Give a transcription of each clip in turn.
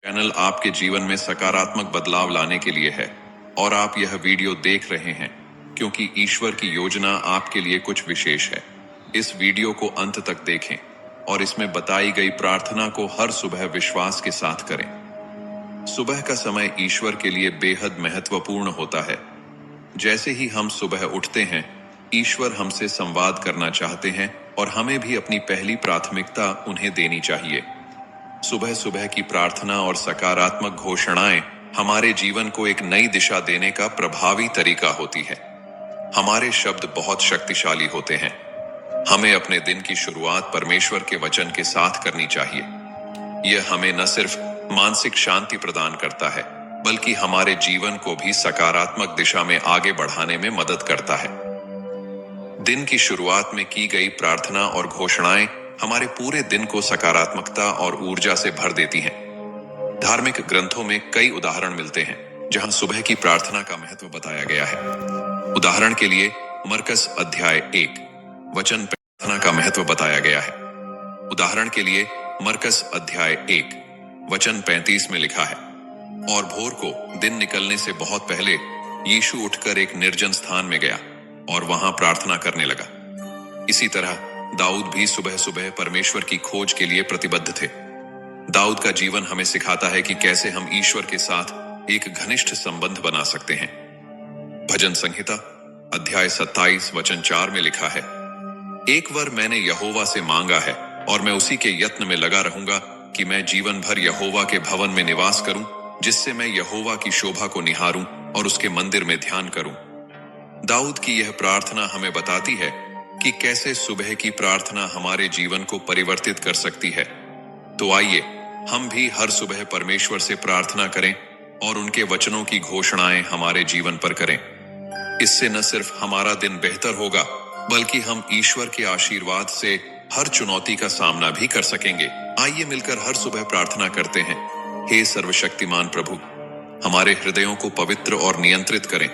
Channel आपके जीवन में सकारात्मक बदलाव लाने के लिए है और आप यह वीडियो देख रहे हैं क्योंकि ईश्वर की योजना आपके लिए कुछ विशेष है। इस वीडियो को अंत तक देखें और इसमें बताई गई प्रार्थना को हर सुबह विश्वास के साथ करें। सुबह का समय ईश्वर के लिए बेहद महत्वपूर्ण होता है। जैसे ही हम सुबह उठते हैं, ईश्वर हमसे संवाद करना चाहते हैं और हमें भी अपनी पहली प्राथमिकता उन्हें देनी चाहिए। सुबह सुबह की प्रार्थना और सकारात्मक घोषणाएं हमारे जीवन को एक नई दिशा देने का प्रभावी तरीका होती है। हमारे शब्द बहुत शक्तिशाली होते हैं। हमें अपने दिन की शुरुआत परमेश्वर के वचन के साथ करनी चाहिए। यह हमें न सिर्फ मानसिक शांति प्रदान करता है, बल्कि हमारे जीवन को भी सकारात्मक दिशा में आगे बढ़ाने में मदद करता है। दिन की शुरुआत में की गई प्रार्थना और घोषणाएं हमारे पूरे दिन को सकारात्मकता और ऊर्जा से भर देती हैं। धार्मिक ग्रंथों में कई उदाहरण मिलते हैं जहां सुबह की प्रार्थना का महत्व बताया गया है। उदाहरण के लिए मरकस अध्याय 1 वचन प्रार्थना का महत्व बताया गया है। उदाहरण के लिए मरकस अध्याय 1 वचन 35 में लिखा है, और भोर को दिन निकलने से बहुत पहले यीशु उठकर एक निर्जन स्थान में गया और वहां प्रार्थना करने लगा। इसी तरह दाऊद भी सुबह सुबह परमेश्वर की खोज के लिए प्रतिबद्ध थे। दाऊद का जीवन हमें सिखाता है कि कैसे हम ईश्वर के साथ एक घनिष्ठ संबंध बना सकते हैं। भजन संहिता अध्याय 27 वचन 4 में लिखा है, एक वर मैंने यहोवा से मांगा है और मैं उसी के यत्न में लगा रहूंगा कि मैं जीवन भर यहोवा के भवन में निवास करूं, जिससे मैं यहोवा की शोभा को निहारूं और उसके मंदिर में ध्यान करूं। दाऊद की यह प्रार्थना हमें बताती है कि कैसे सुबह की प्रार्थना हमारे जीवन को परिवर्तित कर सकती है। तो आइए हम भी हर सुबह परमेश्वर से प्रार्थना करें और उनके वचनों की घोषणाएं हमारे जीवन पर करें। इससे न सिर्फ हमारा दिन बेहतर होगा, बल्कि हम ईश्वर के आशीर्वाद से हर चुनौती का सामना भी कर सकेंगे। आइए मिलकर हर सुबह प्रार्थना करते हैं। हे सर्वशक्तिमान प्रभु, हमारे हृदयों को पवित्र और नियंत्रित करें।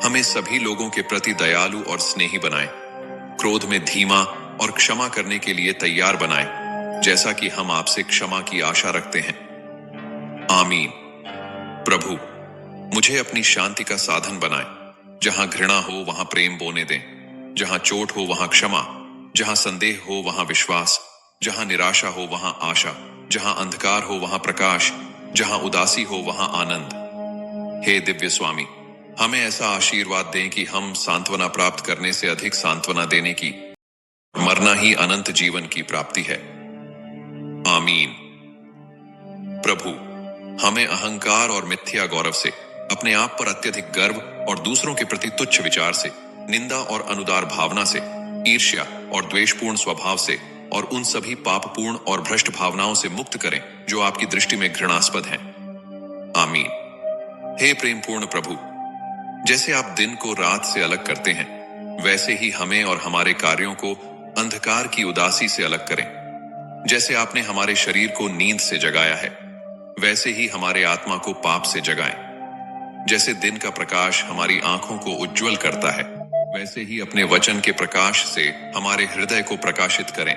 हमें सभी लोगों के प्रति दयालु और स्नेही बनाएं। क्रोध में धीमा और क्षमा करने के लिए तैयार बनाएं, जैसा कि हम आपसे क्षमा की आशा रखते हैं। आमीन। प्रभु, मुझे अपनी शांति का साधन बनाएं। जहां घृणा हो वहां प्रेम बोने दें, जहां चोट हो वहां क्षमा, जहां संदेह हो वहां विश्वास, जहां निराशा हो वहां आशा, जहां अंधकार हो वहां प्रकाश, जहां उदासी हो वहां आनंद। हे दिव्य स्वामी, हमें ऐसा आशीर्वाद दें कि हम सांत्वना प्राप्त करने से अधिक सांत्वना देने की, मरना ही अनंत जीवन की प्राप्ति है। आमीन। प्रभु, हमें अहंकार और मिथ्या गौरव से, अपने आप पर अत्यधिक गर्व और दूसरों के प्रति तुच्छ विचार से, निंदा और अनुदार भावना से, ईर्ष्या और द्वेषपूर्ण स्वभाव से और उन सभी पापपूर्ण और भ्रष्ट भावनाओं से मुक्त करें जो आपकी दृष्टि में घृणास्पद हैं। आमीन। हे प्रेमपूर्ण प्रभु, जैसे आप दिन को रात से अलग करते हैं, वैसे ही हमें और हमारे कार्यों को अंधकार की उदासी से अलग करें। जैसे आपने हमारे शरीर को नींद से जगाया है, वैसे ही हमारे आत्मा को पाप से जगाएं। जैसे दिन का प्रकाश हमारी आंखों को उज्जवल करता है, वैसे ही अपने वचन के प्रकाश से हमारे हृदय को प्रकाशित करें।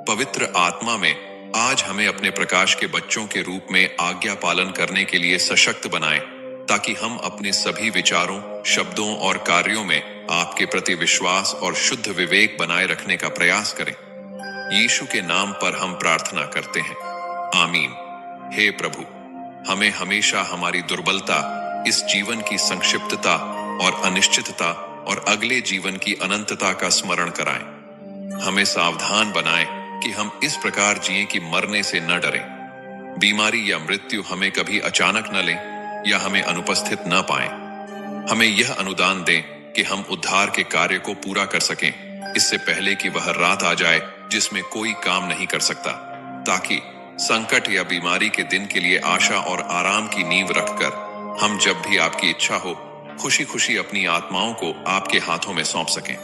पवित्र आत्मा में आज हमें अपने प्रकाश के बच्चों के रूप में आज्ञा पालन करने के लिए सशक्त बनाएं, ताकि हम अपने सभी विचारों, शब्दों और कार्यों में आपके प्रति विश्वास और शुद्ध विवेक बनाए रखने का प्रयास करें। यीशु के नाम पर हम प्रार्थना करते हैं। आमीन। हे प्रभु, हमें हमेशा हमारी दुर्बलता, इस जीवन की संक्षिप्तता और अनिश्चितता और अगले जीवन की अनंतता का स्मरण कराएं। हमें सावधान बनाएं कि हम इस प्रकार जिएं कि मरने से न डरें। बीमारी या मृत्यु हमें कभी अचानक न लें या हमें अनुपस्थित न पाएं। हमें यह अनुदान दें कि हम उद्धार के कार्य को पूरा कर सकें, इससे पहले कि वह रात आ जाए जिसमें कोई काम नहीं कर सकता, ताकि संकट या बीमारी के दिन के लिए आशा और आराम की नींव रखकर हम जब भी आपकी इच्छा हो, खुशी खुशी अपनी आत्माओं को आपके हाथों में सौंप सकें।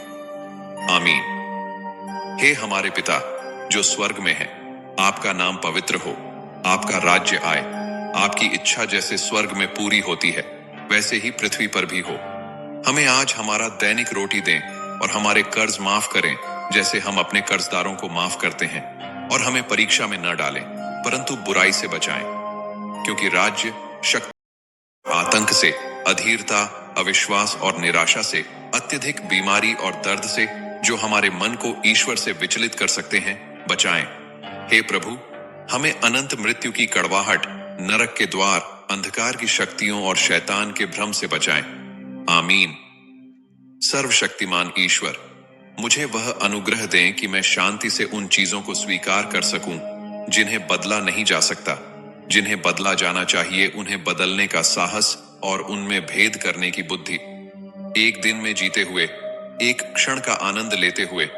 आमीन। हे हमारे पिता जो स्वर्ग में है, आपका नाम पवित्र हो, आपका राज्य आए, आपकी इच्छा जैसे स्वर्ग में पूरी होती है, वैसे ही पृथ्वी पर भी हो। हमें आज हमारा दैनिक रोटी दें और हमारे कर्ज माफ करें, जैसे हम अपने कर्जदारों को माफ करते हैं, और हमें परीक्षा में न डालें, परंतु बुराई से बचाएं। क्योंकि राज्य, शक्ति, आतंक से, अधीरता, अविश्वास और निराशा से, अत्यधिक बीमारी और दर्द से, जो हमारे मन को ईश्वर से विचलित कर सकते हैं, बचाएं। हे प्रभु, हमें अनंत मृत्यु की कड़वाहट, नरक के द्वार, अंधकार की शक्तियों और शैतान के भ्रम से बचाएं। आमीन। सर्वशक्तिमान ईश्वर, मुझे वह अनुग्रह दें कि मैं शांति से उन चीजों को स्वीकार कर सकूं जिन्हें बदला नहीं जा सकता, जिन्हें बदला जाना चाहिए उन्हें बदलने का साहस और उनमें भेद करने की बुद्धि। एक दिन में जीते हुए, एक क्षण का आनंद लेते हुए,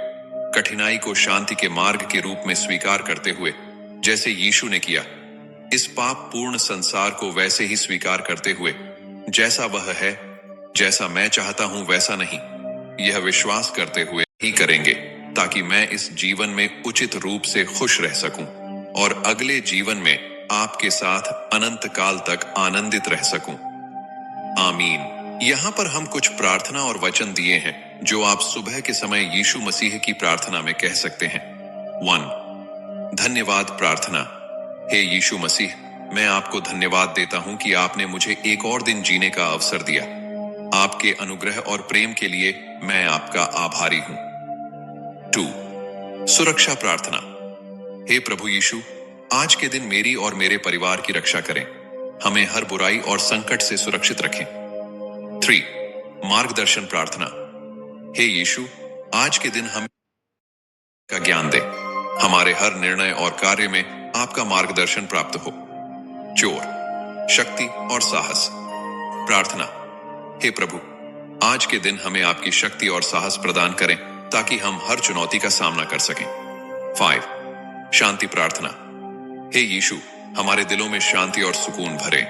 कठिनाई को शांति के मार्ग के रूप में स्वीकार करते हुए, जैसे यीशु ने किया। इस पाप पूर्ण संसार को वैसे ही स्वीकार करते हुए, जैसा वह है, जैसा मैं चाहता हूं वैसा नहीं, यह विश्वास करते हुए ही करेंगे, ताकि मैं इस जीवन में उचित रूप से खुश रह सकूं और अगले जीवन में आपके साथ अनंत काल तक आनंदित रह सकूं। आमीन। यहाँ पर हम कुछ प्रार्थना और वचन दिए हैं जो आप सुबह के समय यीशु मसीह की प्रार्थना में कह सकते हैं। 1. धन्यवाद प्रार्थना। हे यीशु मसीह, मैं आपको धन्यवाद देता हूं कि आपने मुझे एक और दिन जीने का अवसर दिया। आपके अनुग्रह और प्रेम के लिए मैं आपका आभारी हूं। 2. सुरक्षा प्रार्थना। हे प्रभु यीशु, आज के दिन मेरी और मेरे परिवार की रक्षा करें। हमें हर बुराई और संकट से सुरक्षित रखें। 3. मार्गदर्शन प्रार्थना। हे यीशु, आज के दिन हमें का ज्ञान दे। हमारे हर निर्णय और कार्य में आपका मार्गदर्शन प्राप्त हो। चोर, शक्ति और साहस प्रार्थना। हे प्रभु, आज के दिन हमें आपकी शक्ति और साहस प्रदान करें ताकि हम हर चुनौती का सामना कर सकें। 5. शांति प्रार्थना। हे यीशु, हमारे दिलों में शांति और सुकून भरे।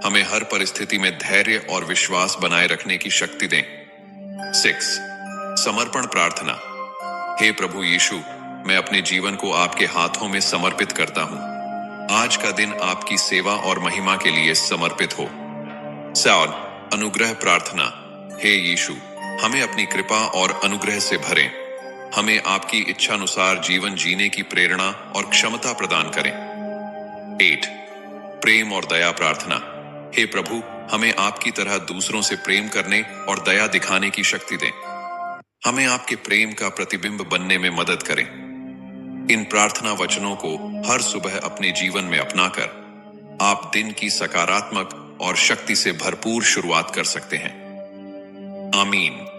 हमें हर परिस्थिति में धैर्य और विश्वास बनाए रखने की शक्ति दें। 6. समर्पण प्रार्थना। हे प्रभु यीशु, मैं अपने जीवन को आपके हाथों में समर्पित करता हूं। आज का दिन आपकी सेवा और महिमा के लिए समर्पित हो। 7. अनुग्रह प्रार्थना। हे यीशु, हमें अपनी कृपा और अनुग्रह से भरें। हमें आपकी इच्छानुसार जीवन जीने की प्रेरणा और क्षमता प्रदान करें। 8. प्रेम और दया प्रार्थना। हे प्रभु, हमें आपकी तरह दूसरों से प्रेम करने और दया दिखाने की शक्ति दें। हमें आपके प्रेम का प्रतिबिंब बनने में मदद करें। इन प्रार्थना वचनों को हर सुबह अपने जीवन में अपनाकर आप दिन की सकारात्मक और शक्ति से भरपूर शुरुआत कर सकते हैं। आमीन।